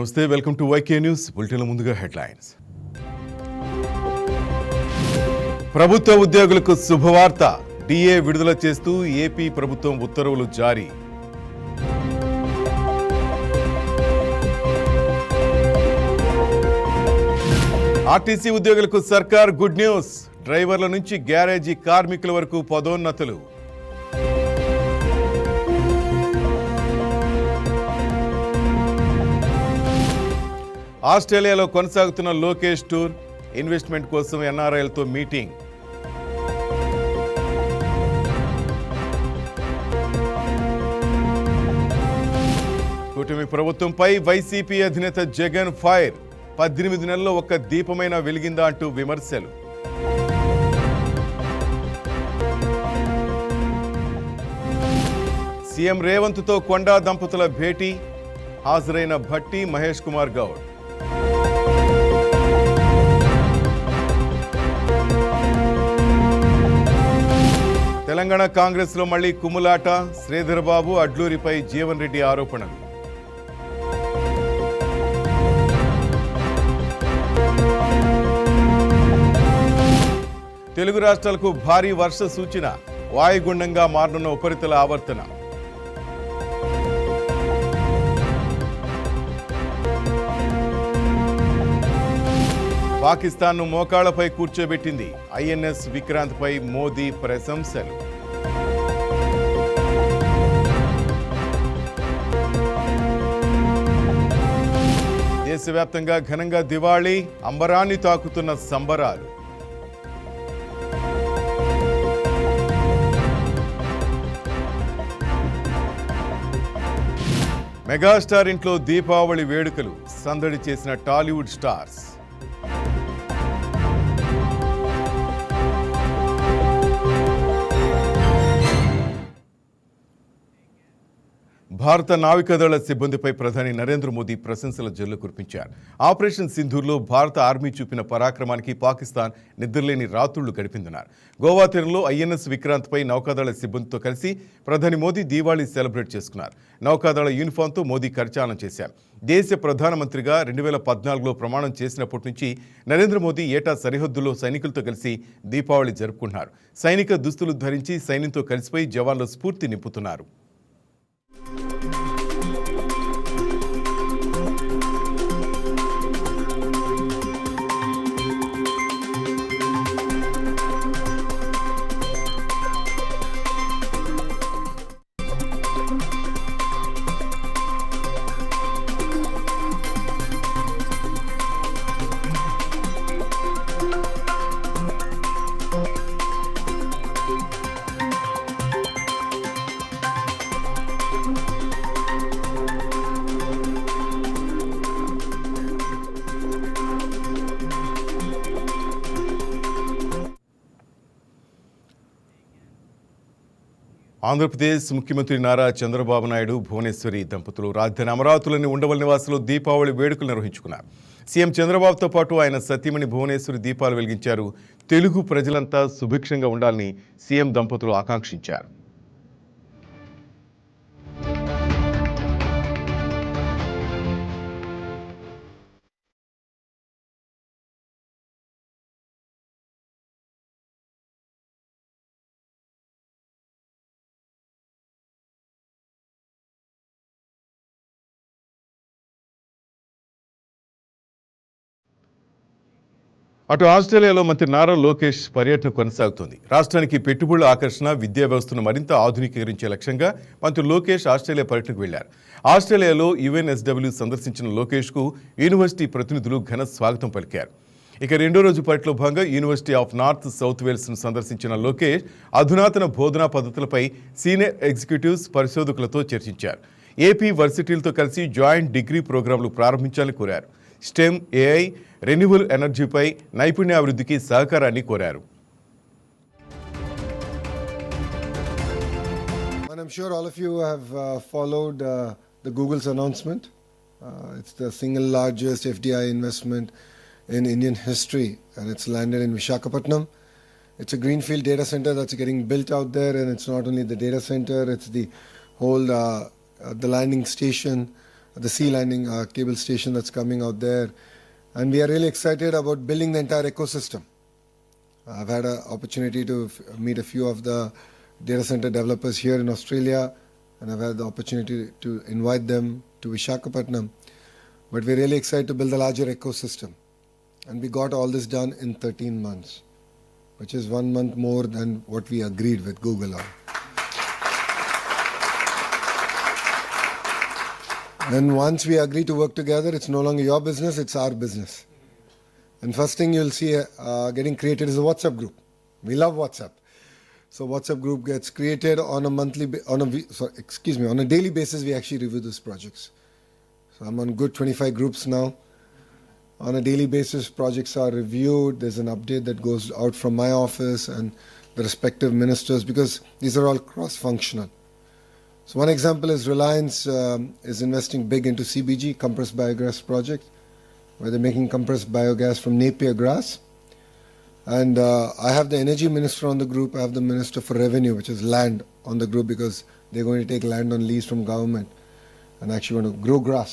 నమస్తే, welcome to YK news. బులెటిన్ల ముందుగా headlines. ప్రభుత్వ ఉద్యోగులకు శుభవార్త. డిఏ విడుదల చేస్తూ ఏపీ ప్రభుత్వం ఉత్తర్వులు జారీ. ఆర్టీసీ ఉద్యోగులకు సర్కార్ గుడ్ న్యూస్. డ్రైవర్ల నుంచి గ్యారేజీ కార్మికుల వరకు పదోన్నతులు. ఆస్ట్రేలియాలో కొనసాగుతున్న లోకేష్ టూర్. ఇన్వెస్ట్మెంట్ కోసం ఎన్ఆర్ఐలతో మీటింగ్. కూటమి ప్రభుత్వంపై వైసీపీ అధినేత జగన్ ఫైర్. 18 నెలల్లో ఒక్క దీపమైనా వెలిగిందా అంటూ విమర్శలు. సీఎం రేవంత్తో కొండా దంపతుల భేటీ. హాజరైన భట్టి, మహేష్ కుమార్ గౌడ్. తెలంగాణ కాంగ్రెస్ లో మళ్లీ కుమ్ములాట. శ్రీధర్ బాబు, అడ్లూరిపై జీవన్ రెడ్డి ఆరోపణలు. తెలుగు రాష్ట్రాలకు భారీ వర్ష సూచన. వాయుగుండంగా మారనున్న ఉపరితల ఆవర్తన. పాకిస్తాన్ను మోకాళ్లపై కూర్చోబెట్టింది. ఐఎన్ఎస్ విక్రాంత్ పై మోదీ ప్రశంసలు. దేశవ్యాప్తంగా ఘనంగా దివాళీ. అంబరాన్ని తాకుతున్న సంబరాలు. మెగాస్టార్ ఇంట్లో దీపావళి వేడుకలు. సందడి చేసిన టాలీవుడ్ స్టార్స్. భారత నావికాదళ సిబ్బందిపై ప్రధాని నరేంద్ర మోదీ ప్రశంసల జల్లు కురిపించారు. ఆపరేషన్ సింధూర్లో భారత ఆర్మీ చూపిన పరాక్రమానికి పాకిస్తాన్ నిద్రలేని రాత్రుళ్లు గడిపిందన్నారు. గోవా తీరంలో ఐఎన్ఎస్ విక్రాంత్పై నౌకాదళ సిబ్బందితో కలిసి ప్రధాని మోదీ దీవాళీ సెలబ్రేట్ చేసుకున్నారు. నౌకాదళ యూనిఫామ్తో మోదీ కరచాలనం చేశారు. దేశ ప్రధానమంత్రిగా 2014లో ప్రమాణం చేసినప్పటి నుంచి నరేంద్ర మోదీ ఏటా సరిహద్దుల్లో సైనికులతో కలిసి దీపావళి జరుపుకుంటున్నారు. సైనిక దుస్తులు ధరించి సైన్యంతో కలిసిపోయి జవాన్ల స్ఫూర్తి నింపుతున్నారు. ఆంధ్రప్రదేశ్ ముఖ్యమంత్రి నారా చంద్రబాబు నాయుడు, భువనేశ్వరి దంపతులు రాజధాని అమరావతిలోని ఉండవల్లి నివాసంలో దీపావళి వేడుకలు నిర్వహించుకున్నారు. సీఎం చంద్రబాబుతో పాటు ఆయన సతీమణి భువనేశ్వరి దీపాలు వెలిగించారు. తెలుగు ప్రజలంతా సుభిక్షంగా ఉండాలని సీఎం దంపతులు ఆకాంక్షించారు. అటు ఆస్ట్రేలియాలో మంత్రి నారా లోకేష్ పర్యటన కొనసాగుతోంది. రాష్ట్రానికి పెట్టుబడుల ఆకర్షణ, విద్యా వ్యవస్థను మరింత ఆధునీకరించే లక్ష్యంగా మంత్రి లోకేష్ ఆస్ట్రేలియా పర్యటనకు వెళ్లారు. ఆస్ట్రేలియాలో యుఎన్ఎస్డబ్ల్యూ సందర్శించిన లోకేష్కు యూనివర్సిటీ ప్రతినిధులు ఘన స్వాగతం పలికారు. ఇక రెండో రోజు పర్యటనలో భాగంగా యూనివర్సిటీ ఆఫ్ నార్త్ సౌత్ వేల్స్ను సందర్శించిన లోకేష్ అధునాతన బోధనా పద్ధతులపై సీనియర్ ఎగ్జిక్యూటివ్స్, పరిశోధకులతో చర్చించారు. ఏపీ వర్సిటీలతో కలిసి జాయింట్ డిగ్రీ ప్రోగ్రాంలు ప్రారంభించాలని కోరారు. స్టెమ్, ఏఐ, రెన్యూవబుల్ ఎనర్జీపై నైపుణ్యాభివృద్ధికి సహకారాన్ని కోరారు. I'm sure all of you have followed the Google's announcement. It's the single largest FDI investment in Indian history, and it's landed in Visakhapatnam. It's a greenfield data center that's getting built out there, and it's not only the data center, it's the whole the landing station, the sea landing cable station that's coming out there. And we are really excited about building the entire ecosystem. I've had an opportunity to meet a few of the data center developers here in Australia, and I've had the opportunity to invite them to Visakhapatnam. But we're really excited to build a larger ecosystem. And we got all this done in 13 months, which is 1 month more than what we agreed with Google on. And once we agree to work together, it's no longer your business, it's our business. And first thing you'll see getting created is a WhatsApp group. We love WhatsApp. So WhatsApp group gets created on a daily basis. We actually review these projects. So I'm on good 25 groups now. On a daily basis, projects are reviewed. There's an update that goes out from my office and the respective ministers, because these are all cross-functional. So one example is Reliance is investing big into CBG, compressed biogas project, where they're making compressed biogas from Napier grass. And I have the energy minister on the group. I have the minister for revenue, which is land, on the group, because they're going to take land on lease from government and actually want to grow grass.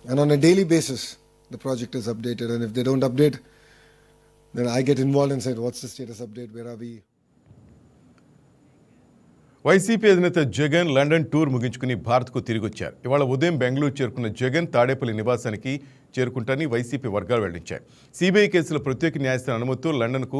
And on a daily basis, the project is updated. And if they don't update, then I get involved and say, what's the status update? Where are we? YCP అధినేత Jagan London tour ముగించుకుని భారత్కు తిరిగొచ్చారు. ఇవాళ ఉదయం బెంగళూరు చేరుకున్న జగన్ తాడేపల్లి నివాసానికి చేరుకుంటారని YCP వర్గాలు వెల్లడించాయి. CBI కేసుల ప్రత్యేక న్యాయస్థానం అనుమతితో లండన్కు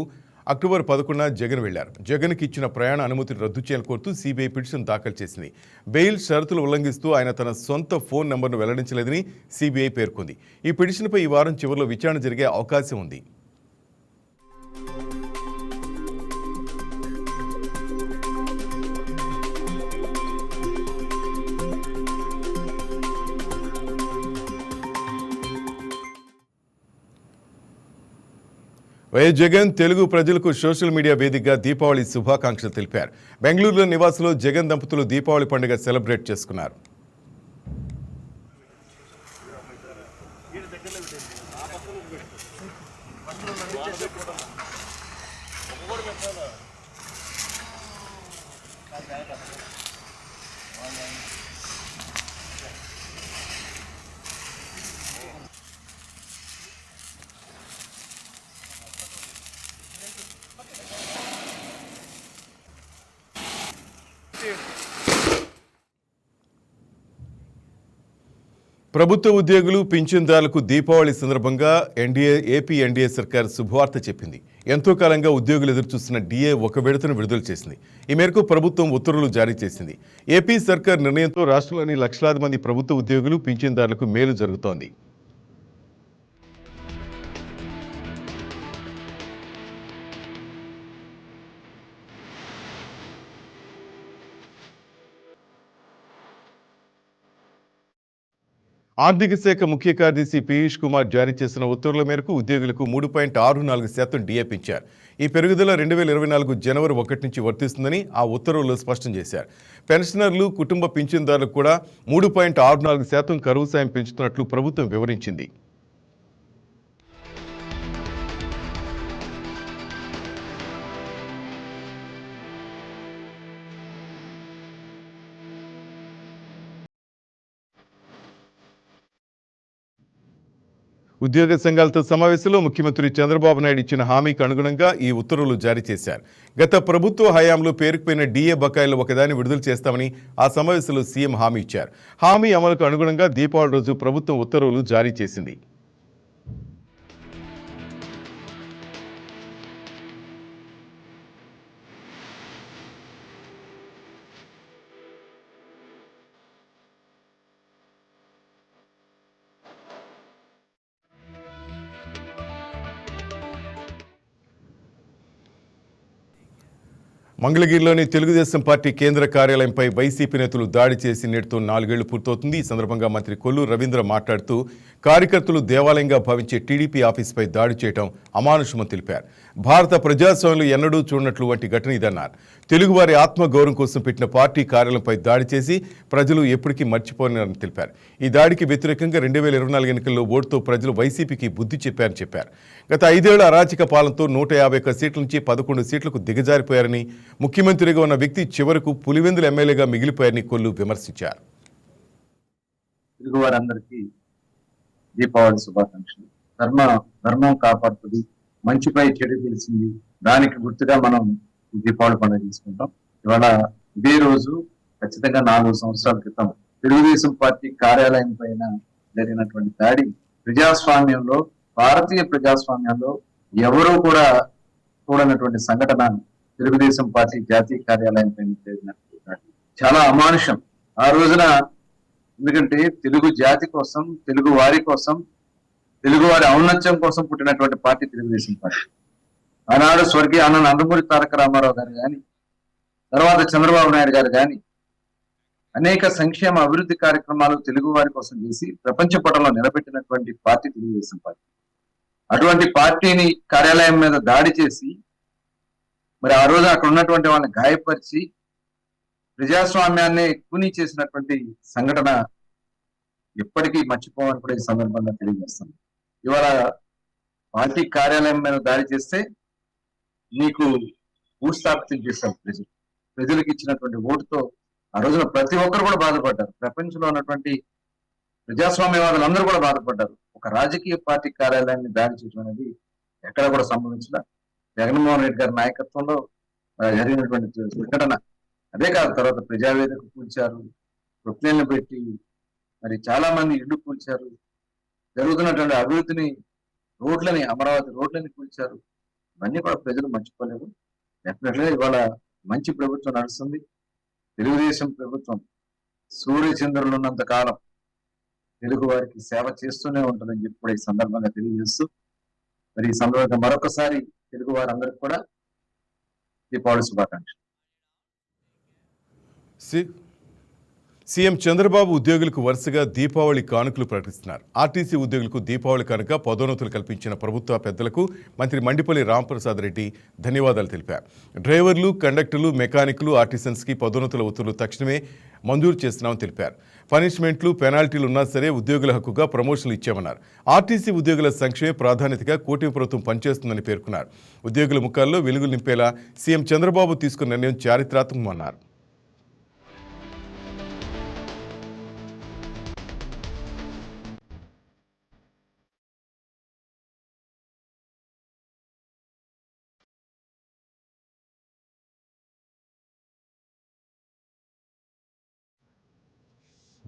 అక్టోబర్ 11న జగన్ వెళ్లారు. జగన్కి ఇచ్చిన ప్రయాణ అనుమతిని రద్దు చేయాలని కోరుతూ సిబిఐ పిటిషన్ దాఖలు చేసింది. బెయిల్ షరతులు ఉల్లంఘిస్తూ ఆయన తన సొంత ఫోన్ నంబర్ను వెల్లడించలేదని సిబిఐ పేర్కొంది. ఈ పిటిషన్పై ఈ వారం చివరిలో విచారణ జరిగే అవకాశం ఉంది. వైఎస్ జగన్ తెలుగు ప్రజలకు సోషల్ మీడియా వేదికగా దీపావళి శుభాకాంక్షలు తెలిపారు. బెంగళూరులో నివాసంలో జగన్ దంపతులు దీపావళి పండుగ సెలబ్రేట్ చేసుకున్నారు. ప్రభుత్వ ఉద్యోగులు పింఛన్దారులకు దీపావళి సందర్భంగా ఏపీ ఎన్డీఏ సర్కార్ శుభవార్త చెప్పింది. ఎంతో కాలంగా ఉద్యోగులు ఎదురుచూస్తున్న డిఏ ఒక విడతను విడుదల చేసింది. ఈ మేరకు ప్రభుత్వం ఉత్తర్వులు జారీ చేసింది. ఏపీ సర్కార్ నిర్ణయంతో రాష్ట్రంలోని లక్షలాది మంది ప్రభుత్వ ఉద్యోగులు పింఛన్దారులకు మేలు జరుగుతోంది. ఆర్థిక శాఖ ముఖ్య కార్యదర్శి పీయూష్ కుమార్ జారీ చేసిన ఉత్తర్వుల మేరకు ఉద్యోగులకు 3.64% డిఏ పెంచారు. ఈ పెరుగుదల 2024 జనవరి 1 నుంచి వర్తిస్తుందని ఆ ఉత్తర్వుల్లో స్పష్టం చేశారు. పెన్షనర్లు, కుటుంబ పింఛన్దారులకు కూడా 3.64% కరువు సాయం పెంచుతున్నట్లు ప్రభుత్వం వివరించింది. ఉద్యోగ సంఘాలతో సమావేశంలో ముఖ్యమంత్రి చంద్రబాబు నాయుడు ఇచ్చిన హామీకి అనుగుణంగా ఈ ఉత్తర్వులు జారీ చేశారు. గత ప్రభుత్వ హయాంలో పేరుకుపోయిన డిఏ బకాయిలు ఒకదాన్ని విడుదల చేస్తామని ఆ సమావేశంలో సీఎం హామీ ఇచ్చారు. హామీ అమలుకు అనుగుణంగా దీపావళి రోజు ప్రభుత్వం ఉత్తర్వులు జారీ చేసింది. మంగళగిరిలోని తెలుగుదేశం పార్టీ కేంద్ర కార్యాలయంపై వైసీపీ నేతలు దాడి చేసి నేటితో 4 ఏళ్లు పూర్తవుతుంది. ఈ సందర్భంగా మంత్రి కొల్లు రవీంద్ర మాట్లాడుతూ కార్యకర్తలు దేవాలయంగా భావించే టీడీపీ ఆఫీసుపై దాడి చేయడం అమానుషమని తెలిపారు. భారత ప్రజాస్వామ్యంలో ఎన్నడూ చూడనట్లు వంటి ఘటన ఇదన్నారు. తెలుగువారి ఆత్మగౌరవం కోసం పెట్టిన పార్టీ కార్యాలయంపై దాడి చేసి ప్రజలు ఎప్పటికీ మర్చిపోరని తెలిపారు. ఈ దాడికి వ్యతిరేకంగా 2024 ఎన్నికల్లో ఓటుతో ప్రజలు వైసీపీకి బుద్ధి చెప్పారని చెప్పారు. గత 5 ఏళ్ల అరాచక పాలనతో 151 సీట్ల నుంచి 11 సీట్లకు దిగజారిపోయారని, ముఖ్యమంత్రిగా ఉన్న వ్యక్తి చివరకు పులివెందుల ఎమ్మెల్యేగా మిగిలిపోయారని కొల్లు విమర్శించారు. తెలుగు వారందరికీ దీపావళి శుభాకాంక్షలు. ధర్మం కాపాడుతుంది, మంచిపై చెడు తెలిసింది, దానికి గుర్తుగా మనం ఈ దీపావళి పండుగ తీసుకుంటాం. ఇవాళ ఇదే రోజు ఖచ్చితంగా 4 సంవత్సరాల క్రితం తెలుగుదేశం పార్టీ కార్యాలయం పైన జరిగినటువంటి దాడి ప్రజాస్వామ్యంలో, భారతీయ ప్రజాస్వామ్యంలో ఎవరూ కూడా చూడనటువంటి సంఘటన తెలుగుదేశం పార్టీ జాతీయ కార్యాలయం పైన జరిగినటువంటి దాడి చాలా అమానుషం. ఆ రోజున ఎందుకంటే తెలుగు జాతి కోసం, తెలుగు వారి కోసం, తెలుగు వారి ఔన్నత్యం కోసం పుట్టినటువంటి పార్టీ తెలుగుదేశం పార్టీ. ఆనాడు స్వర్గీయ అన్న నందమూరి తారక రామారావు గారు కానీ, తర్వాత చంద్రబాబు నాయుడు గారు కానీ అనేక సంక్షేమ అభివృద్ధి కార్యక్రమాలు తెలుగు వారి కోసం చేసి ప్రపంచ పటంలో నిలబెట్టినటువంటి పార్టీ తెలుగుదేశం పార్టీ. అటువంటి పార్టీని కార్యాలయం మీద దాడి చేసి మరి ఆ రోజు అక్కడ ఉన్నటువంటి వాళ్ళని గాయపరిచి ప్రజాస్వామ్యాన్ని కూనీ చేసినటువంటి సంఘటన ఎప్పటికీ మర్చిపోవని కూడా ఈ సందర్భంగా తెలియజేస్తాను. ఇవాళ పార్టీ కార్యాలయం మీద దాడి చేస్తే మీకు భూస్థాపితం చేశారు ప్రజలకు ఇచ్చినటువంటి ఓటుతో. ఆ రోజున ప్రతి ఒక్కరు కూడా బాధపడ్డారు. ప్రపంచంలో ఉన్నటువంటి ప్రజాస్వామ్యవాదులు అందరూ కూడా బాధపడ్డారు. ఒక రాజకీయ పార్టీ కార్యాలయాన్ని దాడి చేయడం అనేది ఎక్కడ కూడా సంభవించిన జగన్మోహన్ రెడ్డి గారి నాయకత్వంలో జరిగినటువంటి సంఘటన. అదే కాదు, తర్వాత ప్రజావేదిక కూల్చారు, ప్రొక్లైన్లు పెట్టి మరి చాలా మంది ఇళ్ళు కూల్చారు, జరుగుతున్నటువంటి అభివృద్ధిని, రోడ్లని, అమరావతి రోడ్లని కూల్చారు. ఇవన్నీ కూడా ప్రజలు మర్చిపోలేరు. డెఫినెట్గా ఇవాళ మంచి ప్రభుత్వం నడుస్తుంది. తెలుగుదేశం ప్రభుత్వం సూర్యచంద్రులు ఉన్నంత కాలం తెలుగు వారికి సేవ చేస్తూనే ఉంటుందని చెప్పి కూడా ఈ సందర్భంగా తెలియజేస్తూ, మరి ఈ సందర్భంగా మరొకసారి తెలుగు వారందరికీ కూడా దీపావళి శుభాకాంక్షలు. సీఎం చంద్రబాబు ఉద్యోగులకు వరుసగా దీపావళి కానుకలు ప్రకటిస్తున్నారు. ఆర్టీసీ ఉద్యోగులకు దీపావళి కానుక పదోన్నతులు కల్పించిన ప్రభుత్వ పెద్దలకు మంత్రి మండిపల్లి రాంప్రసాద్ రెడ్డి ధన్యవాదాలు తెలిపారు. డ్రైవర్లు, కండక్టర్లు, మెకానికులు, ఆర్టిసన్స్కి పదోన్నతుల ఉత్తర్వులు తక్షణమే మంజూరు చేస్తున్నామని తెలిపారు. పనిష్మెంట్లు, పెనాల్టీలు ఉన్నా సరే ఉద్యోగుల హక్కుగా ప్రమోషన్లు ఇచ్చామన్నారు. ఆర్టీసీ ఉద్యోగుల సంక్షేమ ప్రాధాన్యతగా కూటమి ప్రభుత్వం పనిచేస్తుందని పేర్కొన్నారు. ఉద్యోగుల ముఖాల్లో వెలుగులు నింపేలా సీఎం చంద్రబాబు తీసుకున్న నిర్ణయం చారిత్రాత్మకమన్నారు.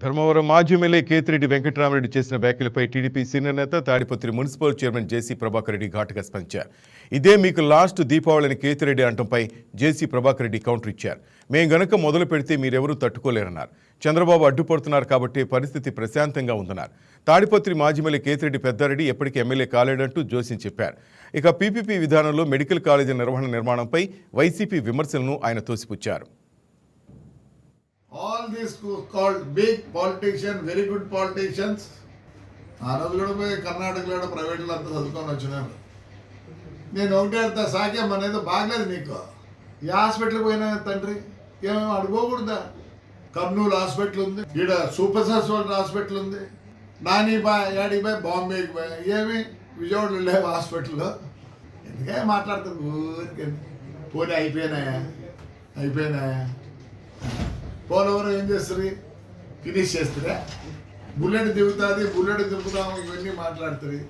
ధర్మవరం మాజీ ఎమ్మెల్యే కేతిరెడ్డి వెంకటరామరెడ్డి చేసిన వ్యాఖ్యలపై టీడీపీ సీనియర్ నేత తాడిపత్రి మున్సిపల్ చైర్మన్ జేసీ ప్రభాకర్ రెడ్డి ఘాటుగా స్పందించారు. ఇదే మీకు లాస్ట్ దీపావళిని కేతిరెడ్డి అంటంపై జేసీ ప్రభాకర్ రెడ్డి కౌంటర్ ఇచ్చారు. మేం గనక మొదలు పెడితే మీరెవరూ తట్టుకోలేరన్నారు. చంద్రబాబు అడ్డుపడుతున్నారు కాబట్టి పరిస్థితి ప్రశాంతంగా ఉందన్నారు. తాడిపత్రి మాజీ ఎమ్మెల్యే కేతిరెడ్డి పెద్దారెడ్డి ఎప్పటికీ ఎమ్మెల్యే కాలేడంటూ జోస్యం చెప్పారు. ఇక పీపీపీ విధానంలో మెడికల్ కాలేజీ నిర్మాణంపై వైసీపీ విమర్శలను ఆయన తోసిపుచ్చారు. All these called big politicians, very good politicians, ఆ రోజు కూడా పోయి కర్ణాటకలో ప్రైవేట్లో అంతా చదువుకొని వచ్చినాను. నేను ఒకటే అర్థం, సాకేం అనేది బాగలేదు నీకు. ఈ హాస్పిటల్కి పోయినా తండ్రి ఏమేమి అడుకోకూడదా? కర్నూలు హాస్పిటల్ ఉంది, ఈడ సూపర్ స్పెషాలిటీ హాస్పిటల్ ఉంది, నాని బాయ్ యాడికి పోయి బాంబేకి పోయి ఏమి విజయవాడలో లేవు హాస్పిటల్లో. ఎందుకే మాట్లాడతారు ఊరికే? పోనీ అయిపోయినాయా పోలవరం ఏం చేస్తారు? ఫినిష్ చేస్తారా? బుల్లెట్ దిగుతుంది, బుల్లెట్ దింపుతాము, ఇవన్నీ మాట్లాడుతుంది.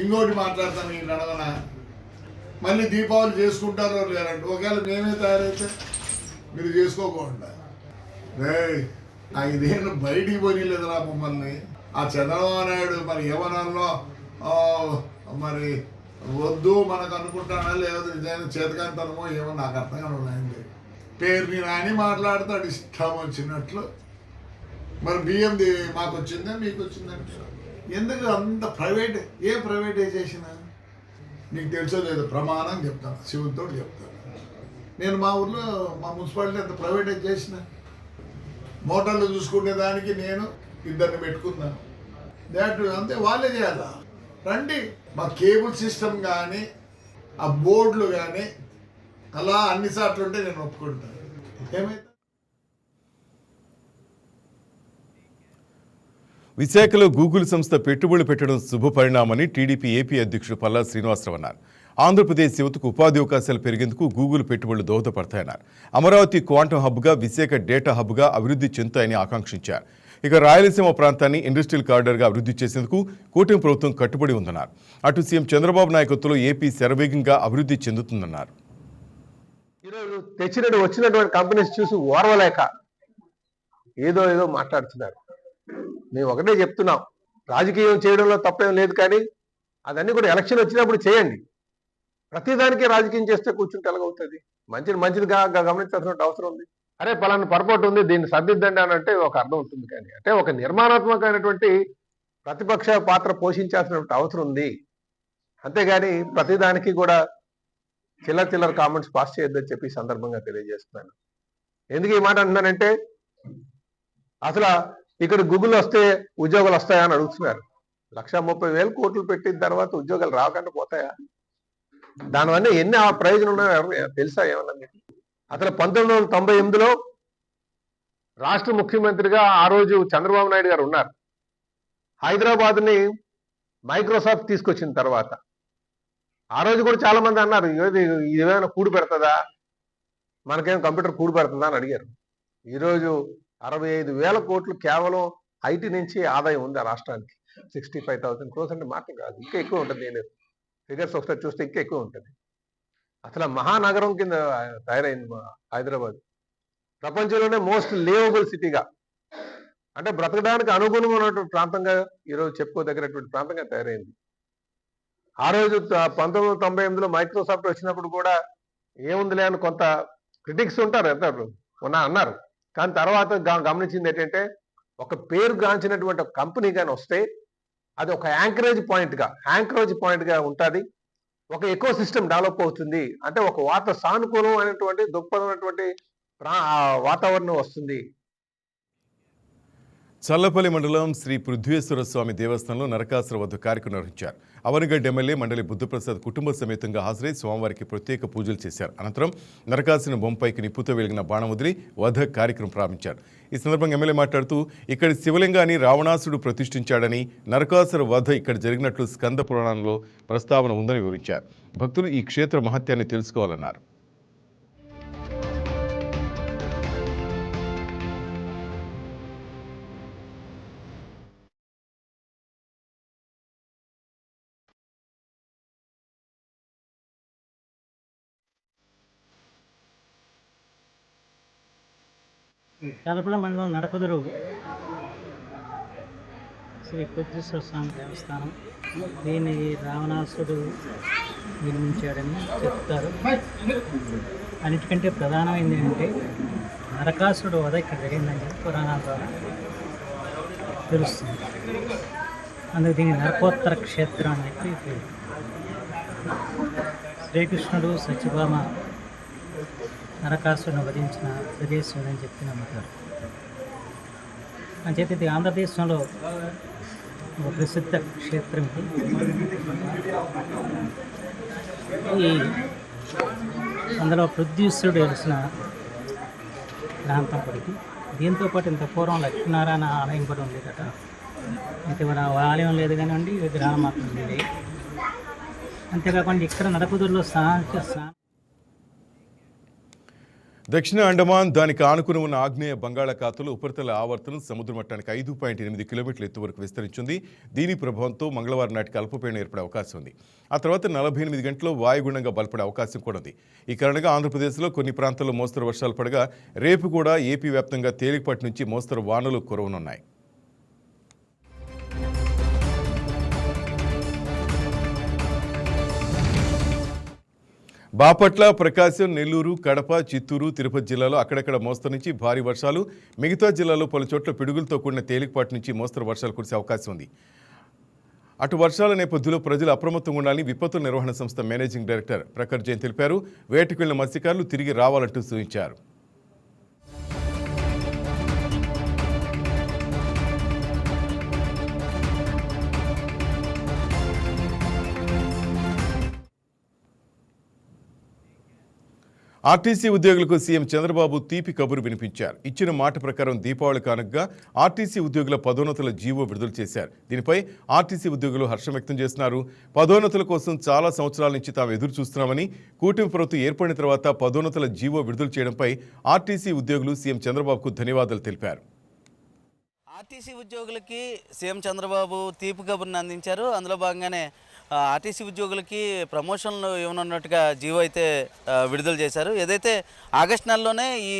ఇంకోటి మాట్లాడతాను, ఈ నడవన మళ్ళీ దీపావళి చేసుకుంటారో లేరంటే. ఒకవేళ మేమే తయారైతే మీరు చేసుకోకుండా రే 5 ఏళ్ళు బయటికి పోనీలేదురా మమ్మల్ని. ఆ చంద్రబాబు నాయుడు మరి ఏమన్నా మరి వద్దు మనకు అనుకుంటానా, లేకపోతే నిజమైన చేతకాంతనమో ఏమో నాకు అర్థం కాదు. పేరుని నాని మాట్లాడతాడు ఇష్టం వచ్చినట్లు. మరి బియ్యంది మాకు వచ్చిందా మీకు వచ్చిందంటే ఎందుకు అంత ప్రైవేట్? ఏ ప్రైవేటైజేషన్ నీకు తెలుసో లేదు, ప్రమాణం చెప్తాను, శివుడితో చెప్తాను. నేను మా ఊర్లో మా మున్సిపాలిటీ అంత ప్రైవేటైజ్ చేసిన. మోటార్లు చూసుకునే దానికి నేను 2 పెట్టుకున్నాను. దాట్ అంతే వాళ్ళే చేయాలా? రండి, మా కేబుల్ సిస్టమ్ కానీ ఆ బోర్డులు కానీ అలా అన్నిసార్లు ఉంటే నేను ఒప్పుకుంటాను. ఏమైతే విశాఖలో గూగుల్ సంస్థ పెట్టుబడులు పెట్టడం శుభపరిణామని టీడీపీ ఏపీ అధ్యక్షుడు పల్లా శ్రీనివాసరావు అన్నారు. ఆంధ్రప్రదేశ్ యువతకు ఉపాధి అవకాశాలు పెరిగేందుకు గూగుల్ పెట్టుబడులు దోహదపడతాయన్నారు. అమరావతి క్వాంటమ్ హబ్గా, విశాఖ డేటా హబ్గా అభివృద్ధి చెందుతాయని ఆకాంక్షించారు. ఇక రాయలసీమ ప్రాంతాన్ని ఇండస్ట్రియల్ కారిడార్గా అభివృద్ధి చేసేందుకు కూటమి ప్రభుత్వం కట్టుబడి ఉందన్నారు. అటు సీఎం చంద్రబాబు నాయకత్వంలో ఏపీ శరవేగంగా అభివృద్ధి చెందుతుందన్నారు. ఈరోజు వచ్చినటువంటి కంపెనీస్ చూసి ఓర్వలేక ఏదో మాట్లాడుతున్నారు. మేము ఒకటే చెప్తున్నాం, రాజకీయం చేయడంలో తప్పేం లేదు, కానీ అదన్నీ కూడా ఎలక్షన్ వచ్చినప్పుడు చేయండి. ప్రతిదానికి రాజకీయం చేస్తే కూర్చుంటే ఎలాగవుతుంది? మంచిదిగా గమనించాల్సిన అవసరం ఉంది. అరే పలానా పొరపాటు ఉంది, దీన్ని సర్దిద్దండి అని అంటే ఒక అర్థం ఉంటుంది. కానీ అంటే ఒక నిర్మాణాత్మకమైనటువంటి ప్రతిపక్ష పాత్ర పోషించాల్సినటువంటి అవసరం ఉంది. అంతేగాని ప్రతిదానికి కూడా చిల్లర కామెంట్స్ పాస్ చేయొద్దని చెప్పి ఈ సందర్భంగా తెలియజేస్తున్నాను. ఎందుకు ఈ మాట అంటున్నానంటే, అసలు ఇక్కడ గూగుల్ వస్తే ఉద్యోగాలు వస్తాయా అని అడుగుతున్నారు. 1,30,000 కోట్లు పెట్టిన తర్వాత ఉద్యోగాలు రాకుండా పోతాయా? దానివల్ల ఎన్ని ప్రయోజనం ఉన్నాయో తెలుసా ఏమన్నా మీకు? అసలు 1998లో రాష్ట్ర ముఖ్యమంత్రిగా ఆ రోజు చంద్రబాబు నాయుడు గారు ఉన్నారు. హైదరాబాద్ని మైక్రోసాఫ్ట్ తీసుకొచ్చిన తర్వాత ఆ రోజు కూడా చాలా మంది అన్నారు, ఇది ఏమైనా కూడు పెడుతుందా, మనకేం కంప్యూటర్ కూడు పెడుతుందా అని అడిగారు. ఈరోజు 65,000 కోట్లు కేవలం ఐటీ నుంచి ఆదాయం ఉంది ఆ రాష్ట్రానికి. 65,000 crores అంటే మాట కాదు, ఇంకా ఎక్కువ ఉంటుంది. నేను ఫిగర్స్ ఒకసారి చూస్తే ఇంకా ఎక్కువ ఉంటుంది. అసలు మహానగరం కింద తయారైంది హైదరాబాద్. ప్రపంచంలోనే మోస్ట్ లివబుల్ సిటీగా, అంటే బ్రతకడానికి అనుగుణంగా ఉన్నటువంటి ప్రాంతంగా ఈరోజు చెప్పుకోదగినటువంటి ప్రాంతంగా తయారైంది. ఆ రోజు 1998లో మైక్రోసాఫ్ట్ వచ్చినప్పుడు కూడా ఏముందిలే అని కొంత క్రిటిక్స్ ఉంటారు, అన్నారు. కానీ తర్వాత గమనించింది ఏంటంటే, ఒక పేరు గాంచినటువంటి ఒక కంపెనీ కానీ వస్తే అది ఒక యాంకరేజ్ పాయింట్గా ఉంటుంది. ఒక ఎకో సిస్టమ్ డెవలప్ అవుతుంది. అంటే ఒక సానుకూలం అయినటువంటి దృక్పథమైనటువంటి వాతావరణం వస్తుంది. చల్లపల్లి మండలం శ్రీ పృథ్వేశ్వర స్వామి దేవస్థానంలో నరకాసుర వధ కార్యక్రమం నిర్వహించారు. అవనిగడ్డ ఎమ్మెల్యే మండలి బుద్ధప్రసాద్ కుటుంబ సమేతంగా హాజరై స్వామివారికి ప్రత్యేక పూజలు చేశారు. అనంతరం నరకాసుని బొంపైకి నిప్పుతో వెలిగిన బాణం వదిలి వధ కార్యక్రమం ప్రారంభించారు. ఈ సందర్భంగా ఎమ్మెల్యే మాట్లాడుతూ, ఇక్కడి శివలింగాన్ని రావణాసుడు ప్రతిష్ఠించాడని, నరకాసుర వధ ఇక్కడ జరిగినట్లు స్కంద పురాణంలో ప్రస్తావన ఉందని వివరించారు. భక్తులు ఈ క్షేత్ర మహత్యాన్ని తెలుసుకోవాలన్నారు. చల్లపల్లి మండలం నడకుదురు శ్రీ పృథ్వేశ్వర స్వామి దేవస్థానం. దీన్ని రావణాసుడు నిర్మించాడని చెప్తారు. అన్నిటికంటే ప్రధానమైనది ఏంటంటే నరకాసుడు వధ ఇక్కడ జరిగిందని పురాణాల ద్వారా తెలుస్తుంది. అందుకు దీన్ని నరకోత్తర క్షేత్రం అని చెప్పి పేరు. శ్రీకృష్ణుడు సత్యభామ నరకాసురుని వధించిన ప్రదేశం అని చెప్పి నమ్ముతారు. అని చెప్పి ఇది ఆంధ్రదేశంలో ఒక ప్రసిద్ధ క్షేత్రం. ఈ అందులో పృథ్వీశ్వరుడు వెలిసిన ప్రాంతం పడికి. దీంతోపాటు ఇంత పూర్వం లక్ష్మీనారాయణ ఆలయం కూడా ఉండేదట. అయితే మన ఆలయం లేదు కానివ్వండి, విగ్రహాలు మాత్రం ఉండేది. అంతేకాకుండా ఇక్కడ నడకుదురులో స్నానం దక్షిణ అండమాన్ దానికి ఆనుకుని ఉన్న ఆగ్నేయ బంగాళాఖాతంలో ఉపరితల ఆవర్తనం సముద్ర మట్టానికి 5.8 కిలోమీటర్ల ఎత్తు వరకు విస్తరించింది. దీని ప్రభావంతో మంగళవారం నాటికి అల్పపీడనం ఏర్పడే అవకాశం ఉంది. ఆ తర్వాత 48 గంటల్లో వాయుగుండంగా బలపడే అవకాశం కూడా ఉంది. ఈ కారణంగా ఆంధ్రప్రదేశ్లో కొన్ని ప్రాంతాల్లో మోస్తరు వర్షాలు పడగా, రేపు కూడా ఏపీ వ్యాప్తంగా తేలికపాటి నుంచి మోస్తరు వానలు కురవనున్నాయి. బాపట్ల, ప్రకాశం, నెల్లూరు, కడప, చిత్తూరు, తిరుపతి జిల్లాలో అక్కడక్కడ మోస్తరు నుంచి భారీ వర్షాలు, మిగతా జిల్లాలో పలు చోట్ల పిడుగులతో కూడిన తేలికపాటి నుంచి మోస్తరు వర్షాలు కురిసే అవకాశం ఉంది. అటు వర్షాల నేపథ్యంలో ప్రజలు అప్రమత్తంగా ఉండాలని విపత్తు నిర్వహణ సంస్థ మేనేజింగ్ డైరెక్టర్ ప్రఖర్ జైన్ తెలిపారు. వేటకు వెళ్లిన మత్స్యకారులు తిరిగి రావాలంటూ సూచించారు. ఆర్టీసీ ఉద్యోగులకు సీఎం చంద్రబాబు తీపి కబురు వినిపించారు. ఇచ్చిన మాట ప్రకారం దీపావళి కానుకగా ఆర్టీసీ ఉద్యోగుల పదోన్నతుల జీవో విడుదల చేశారు. దీనిపై ఆర్టీసీ ఉద్యోగులు హర్షం వ్యక్తం చేస్తున్నారు. పదోన్నతుల కోసం చాలా సంవత్సరాల నుంచి తాము ఎదురు చూస్తున్నామని, కూటమి ప్రభుత్వం ఏర్పడిన తర్వాత పదోన్నతుల జీవో విడుదల చేయడంపై ఆర్టీసీ ఉద్యోగులు సీఎం చంద్రబాబుకు ధన్యవాదాలు తెలిపారు. ఆర్టీసీ ఉద్యోగులకి సీఎం చంద్రబాబు తీపి కబుర్ని అందించారు. అందులో భాగంగానే ఆర్టీసీ ఉద్యోగులకి ప్రమోషన్లు ఇవ్వనున్నట్టుగా జీవో అయితే విడుదల చేశారు. ఏదైతే ఆగస్టు నెలలోనే ఈ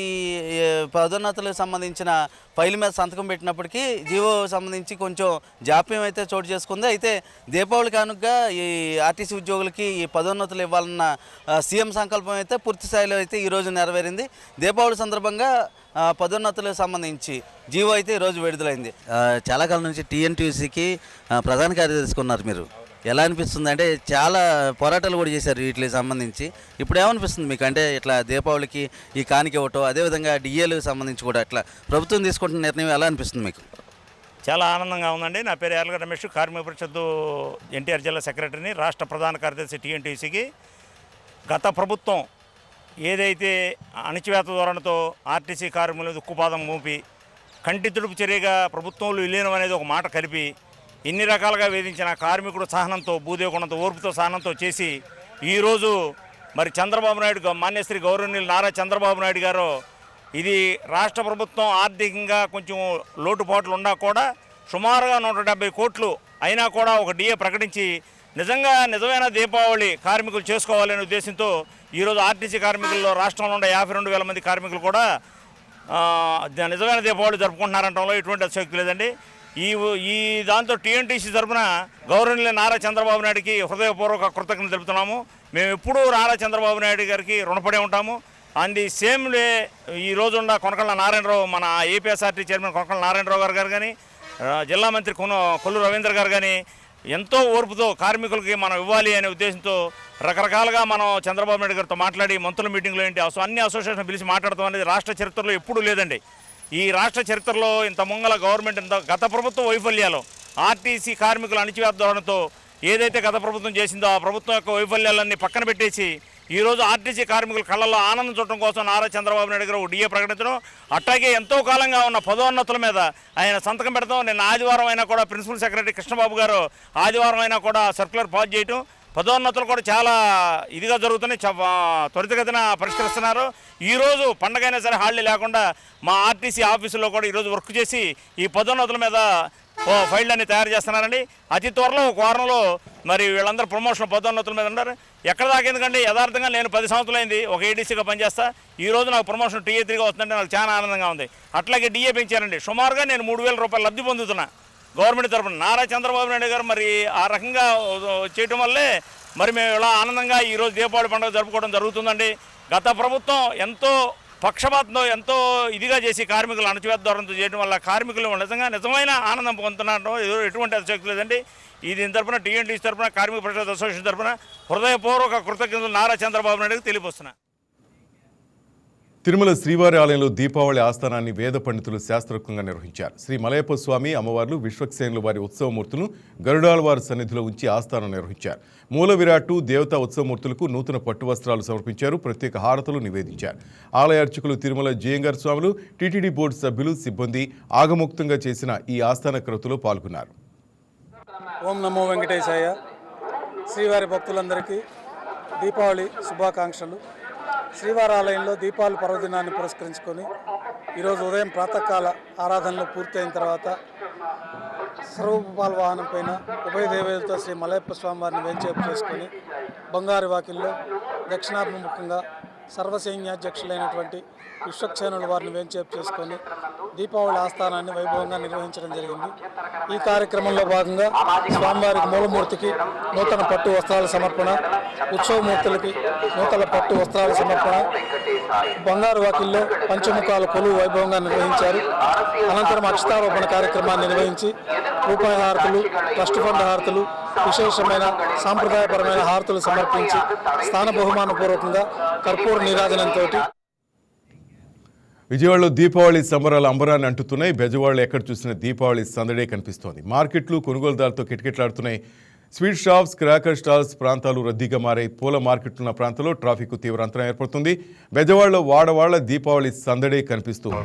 పదోన్నతులకు సంబంధించిన ఫైల్ మీద సంతకం పెట్టినప్పటికీ జీవో సంబంధించి కొంచెం జాప్యం అయితే చోటు చేసుకుంది. అయితే దీపావళి కానుకగా ఈ ఆర్టీసీ ఉద్యోగులకి ఈ పదోన్నతులు ఇవ్వాలన్న సీఎం సంకల్పం అయితే పూర్తి స్థాయిలో అయితే ఈరోజు నెరవేరింది. దీపావళి సందర్భంగా పదోన్నతులకు సంబంధించి జీవో అయితే ఈరోజు విడుదలైంది. చాలా కాలం నుంచి టీఎన్టీయూసీకి ప్రధాన కార్యదర్శి ఉన్నారు మీరు. ఎలా అనిపిస్తుంది? అంటే చాలా పోరాటాలు కూడా చేశారు వీటికి సంబంధించి. ఇప్పుడు ఏమనిపిస్తుంది మీకు? అంటే ఇట్లా దీపావళికి ఈ కానుక ఇవ్వటం, అదేవిధంగా డిఏలకు సంబంధించి కూడా ఇట్లా ప్రభుత్వం తీసుకుంటున్న నిర్ణయం ఎలా అనిపిస్తుంది మీకు? చాలా ఆనందంగా ఉందండి. నా పేరు యార్ల రమేష్, కార్మిక పరిషత్తు ఎన్టీఆర్ జిల్లా సెక్రటరీని, రాష్ట్ర ప్రధాన కార్యదర్శి టీఎన్టీసీకి. గత ప్రభుత్వం ఏదైతే అణచివేత ధోరణితో ఆర్టీసీ కార్మికుల ఉక్కుపాదం మోపి కంటి తుడుపు చర్యగా ప్రభుత్వంలో విలీనం అనేది ఒక మాట కలిపి ఎన్ని రకాలుగా వేధించిన కార్మికుడు సహనంతో, భూదేవగుణంతో, ఓర్పుతో, సహనంతో చేసి ఈరోజు మరి చంద్రబాబు నాయుడు, మాన్యశ్రీ గౌరవనీయులు నారా చంద్రబాబు నాయుడు గారు ఇది రాష్ట్ర ప్రభుత్వం ఆర్థికంగా కొంచెం లోటుపాట్లు ఉన్నా కూడా సుమారుగా 170 కోట్లు అయినా కూడా ఒక డిఏ ప్రకటించి నిజమైన దీపావళి కార్మికులు చేసుకోవాలనే ఉద్దేశంతో ఈరోజు ఆర్టీసీ కార్మికుల్లో రాష్ట్రంలో ఉండే 52,000 మంది కార్మికులు కూడా నిజమైన దీపావళి జరుపుకుంటున్నారంటంలో ఎటువంటి అతిశయోక్తి లేదండి. ఈ దాంతో టీఎన్టీసీ తరఫున గౌరవనీయులు నారా చంద్రబాబు నాయుడికి హృదయపూర్వక కృతజ్ఞతలు తెలుపుతున్నాము. మేము ఎప్పుడూ నారా చంద్రబాబు నాయుడు గారికి రుణపడి ఉంటాము. అండ్ ఈ సేమ్ డే ఈ రోజున్న కొనకళ్ళ నారాయణరావు, మన ఏపీఎస్ఆర్టీ చైర్మన్ కొనకళ్ళ నారాయణరావు గారు కానీ, జిల్లా మంత్రి కొల్లు రవీంద్ర గారు కానీ ఎంతో ఓర్పుతో కార్మికులకి మనం ఇవ్వాలి అనే ఉద్దేశంతో రకరకాలుగా మనం చంద్రబాబు నాయుడు గారితో మాట్లాడి మంత్రుల మీటింగ్లో ఏంటి అన్ని అసోసియేషన్ పిలిచి మాట్లాడతాం అనేది రాష్ట్ర చరిత్రలో ఎప్పుడూ లేదండి. ఈ రాష్ట్ర చరిత్రలో ఇంత ముంగల గవర్నమెంట్ గత ప్రభుత్వ వైఫల్యాలు, ఆర్టీసీ కార్మికుల అణచివేత ధోరణితో ఏదైతే గత ప్రభుత్వం చేసిందో ఆ ప్రభుత్వం యొక్క వైఫల్యాలన్నీ పక్కన పెట్టేసి ఈరోజు ఆర్టీసీ కార్మికుల కళ్ళల్లో ఆనందం చూడటం కోసం నారా చంద్రబాబు నాయుడు గారు డిఏ ప్రకటించడం, అట్లాగే ఎంతో కాలంగా ఉన్న పదోన్నతుల మీద ఆయన సంతకం పెడతాం. నిన్న ఆదివారం అయినా కూడా ప్రిన్సిపల్ సెక్రటరీ కృష్ణబాబు గారు ఆదివారం అయినా కూడా సర్క్యులర్ పాస్ చేయటం, పదోన్నతులు కూడా చాలా ఇదిగా జరుగుతున్నాయి, త్వరితగతిన పరిష్కరిస్తున్నారు. ఈరోజు పండగైనా సరే హాలిడే లేకుండా మా ఆర్టీసీ ఆఫీసులో కూడా ఈరోజు వర్క్ చేసి ఈ పదోన్నతుల మీద ఫైళ్ళు అన్ని తయారు చేస్తున్నారండి. అతి త్వరలో ఒక వారంలో మరి వీళ్ళందరూ ప్రమోషన్ పదోన్నతుల మీద ఉన్నారు. ఎక్కడ దాకా ఎందుకంటే యథార్థంగా నేను 10 సంవత్సరాలైంది ఒక ఏడీసీగా పనిచేస్తా. ఈరోజు నాకు ప్రమోషన్ టీఏ 3గా వస్తుందంటే నాకు చాలా ఆనందంగా ఉంది. అట్లాగే డిఏ పెంచారండి. సుమారుగా నేను 3,000 రూపాయలు లబ్ధి పొందుతున్నా గవర్నమెంట్ తరఫున. నారా చంద్రబాబు నాయుడు గారు మరి ఆ రకంగా చేయటం వల్లే మరి మేము ఇలా ఆనందంగా ఈరోజు దీపావళి పండుగ జరుపుకోవడం జరుగుతుందండి. గత ప్రభుత్వం ఎంతో పక్షపాతంతో ఎంతో ఇదిగా చేసి కార్మికులు అణచివేత ధోరణితో చేయడం వల్ల కార్మికులు నిజమైన ఆనందం పొందుతున్నారు. ఎటువంటి అతిశక్తి లేదండి. దీని తరఫున టీఎన్టీసీ తరఫున, కార్మిక పరిషత్ అసోసియేషన్ తరఫున హృదయపూర్వక కృతజ్ఞతలు నారా చంద్రబాబు నాయుడుకి తెలియపరుస్తున్నా. తిరుమల శ్రీవారి ఆలయంలో దీపావళి ఆస్థానాన్ని వేద పండితులు శాస్త్రోక్తంగా నిర్వహించారు. శ్రీ మలయప్ప స్వామి, అమ్మవార్లు, విశ్వక్సేనులు వారి ఉత్సవమూర్తులను గరుడాళ్వారి సన్నిధిలో ఉంచి ఆస్థానం నిర్వహించారు. మూల విరాట్టు, దేవతా ఉత్సవమూర్తులకు నూతన పట్టు వస్త్రాలు సమర్పించారు. ప్రత్యేక హారతులు నివేదించారు. ఆలయ అర్చకులు తిరుమల జేఎంగార్ స్వాములు, టీటీడీ బోర్డు సభ్యులు, సిబ్బంది ఆగమోక్తంగా చేసిన ఈ ఆస్థాన క్రతులో పాల్గొన్నారు. ఓం నమో వెంకటేశాయ. శ్రీవారి భక్తులందరికీ దీపావళి శుభాకాంక్షలు. శ్రీవారి ఆలయంలో దీపావళి పర్వదినాన్ని పురస్కరించుకొని ఈరోజు ఉదయం ప్రాతకాల ఆరాధనలు పూర్తయిన తర్వాత సర్వోపపాల వాహనం పైన ఉభయ దేవేలతో శ్రీ మలయప్ప స్వామి వారిని వేంచేపు చేసుకొని బంగారు వాకిల్లో దక్షిణాభిముఖంగా సర్వసైన్యాధ్యక్షులైనటువంటి విశ్వక్సేనుల వారిని వేంచేపు చేసుకొని దీపావళి ఆస్థానాన్ని వైభవంగా నిర్వహించడం జరిగింది. ఈ కార్యక్రమంలో భాగంగా స్వామివారికి మూలమూర్తికి నూతన పట్టు వస్త్రాల సమర్పణ, ఉత్సవమూర్తులకి నూతన పట్టు వస్త్రాల సమర్పణ, బంగారు వాకిల్లో పంచముఖాల కొలువు వైభవంగా నిర్వహించారు. అనంతరం అక్షతారోపణ కార్యక్రమాన్ని నిర్వహించి రూపాయి హారతులు, ట్రస్ట్ ఫండ్ హారతులు, విశేషమైన సాంప్రదాయపరమైన హారతులు సమర్పించి స్థాన బహుమానపూర్వకంగా కర్పూర నీరాజనంతో విజయవాడలో దీపావళి సంబరాలు అంబరాన్ని అంటుతున్నాయి. బెజవాడలో ఎక్కడ చూసినా దీపావళి సందడే కనిపిస్తోంది. మార్కెట్లు కొనుగోలుదారులతో కిటకిటలాడుతున్నాయి. స్వీట్ షాప్స్, క్రాకర్ స్టాల్స్ ప్రాంతాలు రద్దీగా మారాయి. పూల మార్కెట్లున్న ప్రాంతంలో ట్రాఫిక్ తీవ్ర అంతరం ఏర్పడుతుంది. బెజవాడలో వాడవాళ్ల దీపావళి సందడే కనిపిస్తుంది.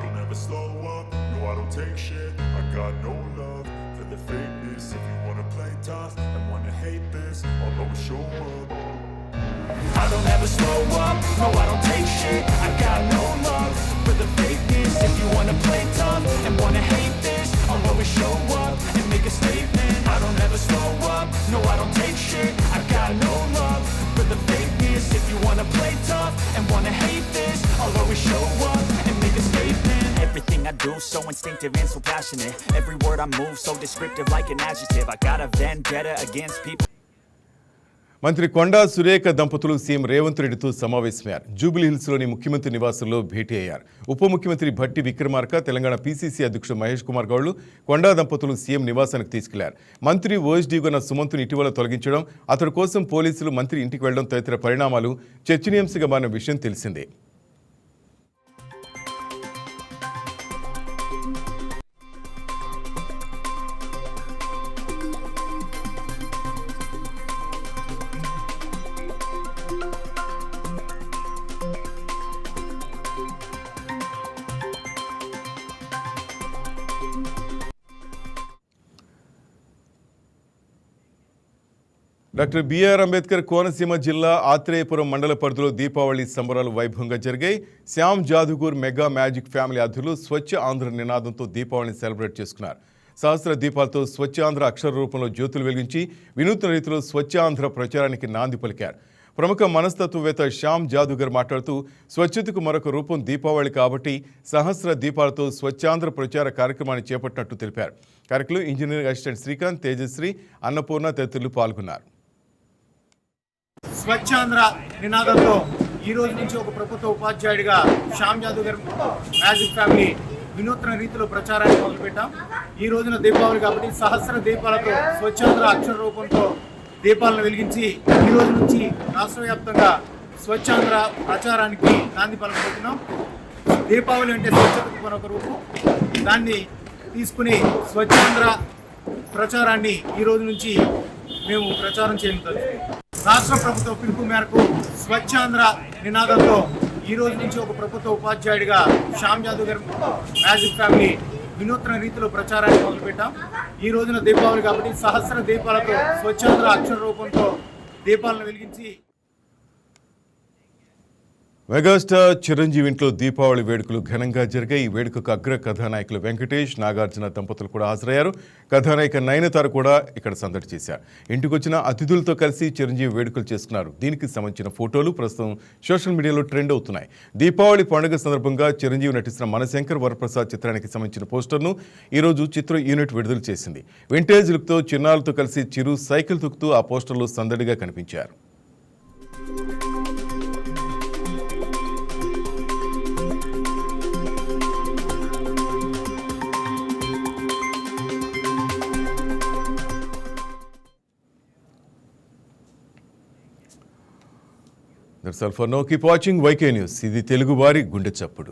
I don't ever slow up, no I don't take shit. I got no love for the fakeness. If you wanna play tough and wanna hate this, I'll always show up and make a statement. Everything I do so instinctive and so passionate. Every word I move so descriptive like an adjective. I got a vendetta against people. మంత్రి కొండా సురేఖ దంపతులు CM Revanth రెడ్డితో సమావేశమయ్యారు. Jubilee హిల్స్లోని ముఖ్యమంత్రి నివాసంలో భేటీ అయ్యారు. ఉప ముఖ్యమంత్రి Bhatti Vikramarka, Telangana PCC అధ్యక్షుడు మహేష్ కుమార్ గౌడ్లు కొండా దంపతులు సీఎం నివాసానికి తీసుకెళ్లారు. మంత్రి ఓఎస్డీగా సుమంత్ను ఇటీవల తొలగించడం, అతడి కోసం పోలీసులు మంత్రి ఇంటికి వెళ్లడం తదితర పరిణామాలు చర్చనీయాంశంగా మారిన విషయం తెలిసిందే. డాక్టర్ బిఆర్ అంబేద్కర్ కోనసీమ జిల్లా ఆత్రేయపురం మండల పరిధిలో దీపావళి సంబరాలు వైభవంగా జరిగాయి. శ్యామ్ జాదుగూర్ మెగా మ్యాజిక్ ఫ్యామిలీ అతిథులు స్వచ్ఛ ఆంధ్ర నినాదంతో దీపావళిని సెలబ్రేట్ చేసుకున్నారు. సహస్ర దీపాలతో స్వచ్ఛ ఆంధ్ర అక్షర రూపంలో జ్యోతులు వెలిగించి వినూత్న రీతిలో స్వచ్ఛ ఆంధ్ర ప్రచారానికి నాంది పలికారు. ప్రముఖ మనస్తత్వవేత్త శ్యామ్ జాదుగర్ మాట్లాడుతూ స్వచ్ఛతకు మరొక రూపం దీపావళి కాబట్టి సహస్ర దీపాలతో స్వచ్ఛాంధ్ర ప్రచార కార్యక్రమాన్ని చేపట్టినట్టు తెలిపారు. కార్యక్రమంలో ఇంజనీరింగ్ అసిస్టెంట్ శ్రీకాంత్, తేజశ్రీ, అన్నపూర్ణ తదితరులు పాల్గొన్నారు. స్వచ్ఛాంధ్ర నినాదంతో ఈ రోజు నుంచి ఒక ప్రభుత్వ ఉపాధ్యాయుడిగా శ్యామ్ జాదుగర్ మ్యాజిక్ ఫ్యామిలీ వినూత్న రీతిలో ప్రచారాన్ని మొదలుపెట్టాం. ఈ రోజున దీపావళి కాబట్టి సహస్ర దీపాలతో స్వచ్ఛాంధ్ర అక్షర రూపంతో దీపాలను వెలిగించి ఈ రోజు నుంచి రాష్ట్ర వ్యాప్తంగా స్వచ్ఛాంధ్ర ప్రచారానికి నాంది పలకబోతున్నాం. దీపావళి అంటే స్వచ్ఛతకు మరొక రూపం. దాన్ని తీసుకుని స్వచ్ఛాంధ్ర ప్రచారాన్ని ఈ రోజు నుంచి మేము ప్రచారం చేయగలుగుతాం. రాష్ట్ర ప్రభుత్వ పిలుపు మేరకు స్వచ్ఛాంధ్ర నినాదంతో ఈ రోజు నుంచి ఒక ప్రభుత్వ ఉపాధ్యాయుడిగా శ్యామ్ జాదుగర్ మ్యాజిక్ ఫ్యామిలీ వినూత్న రీతిలో ప్రచారాన్ని మొదలుపెట్టాం. ఈ రోజున దీపావళి కాబట్టి సహస్ర దీపాలతో స్వచ్ఛాంధ్ర అక్షర రూపంతో దీపాలను వెలిగించి మెగాస్టార్ చిరంజీవి ఇంట్లో దీపావళి వేడుకలు ఘనంగా జరిగాయి. ఈ వేడుకకు అగ్ర కథానాయకులు వెంకటేష్, నాగార్జున దంపతులు కూడా హాజరయ్యారు. కథానాయిక నయనతార కూడా ఇక్కడ సందడి చేశారు. ఇంటికొచ్చిన అతిథులతో కలిసి చిరంజీవి వేడుకలు చేసుకున్నారు. దీనికి సంబంధించిన ఫోటోలు ప్రస్తుతం సోషల్ మీడియాలో ట్రెండ్ అవుతున్నాయి. దీపావళి పండుగ సందర్భంగా చిరంజీవి నటిస్తున్న మనశంకర్ వరప్రసాద్ చిత్రానికి సంబంధించిన పోస్టర్ను ఈరోజు చిత్ర యూనిట్ విడుదల చేసింది. వింటేజ్ లుక్తో చిన్నారులతో కలిసి చిరు సైకిల్ తొక్కుతూ ఆ పోస్టర్లో సందడిగా కనిపించారు. That's all for now. Keep watching YK News. ఇది తెలుగు వారి గుండె చప్పుడు.